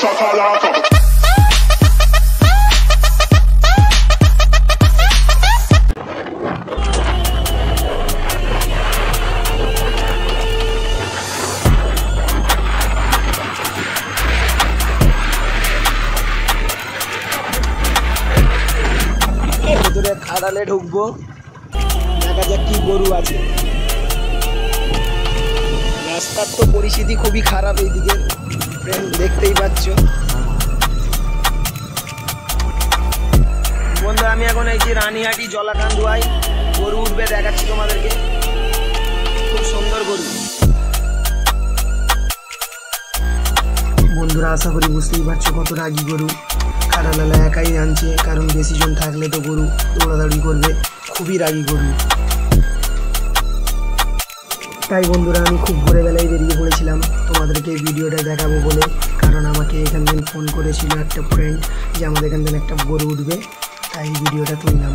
shakalaka. ভেতরে খাড়ালে ঢুকবো, দেখা যাক কি গরু আছে। রাস্তার তো পরিস্থিতি খুবই খারাপ এইদিকে, ফ্রেন্ড দেখতেই পাচ্ছ। বন্ধু আমি এখন এই যে রানীহাটি জলাকান্দুয়ায় গরু উঠবে দেখাচ্ছি তোমাদেরকে, খুব সুন্দর গরু। বন্ধুরা আশা করি বুঝতেই পারছো কত রাগী গরু। খাড়ালালা একাই আনছে, কারণ বেশি জন থাকলে তো গরু দৌড়াদৌড়ি করবে, খুবই রাগী গরু। তাই বন্ধুরা আমি খুব ভোরবেলায় বেরিয়ে পড়েছিলাম তোমাদেরকে ভিডিওটা দেখাবো বলে, কারণ আমাকে এখান থেকে ফোন করেছিল একটা ফ্রেন্ড যে আমাদের এখান থেকে একটা গরু উঠবে, তাই ভিডিওটা তুললাম।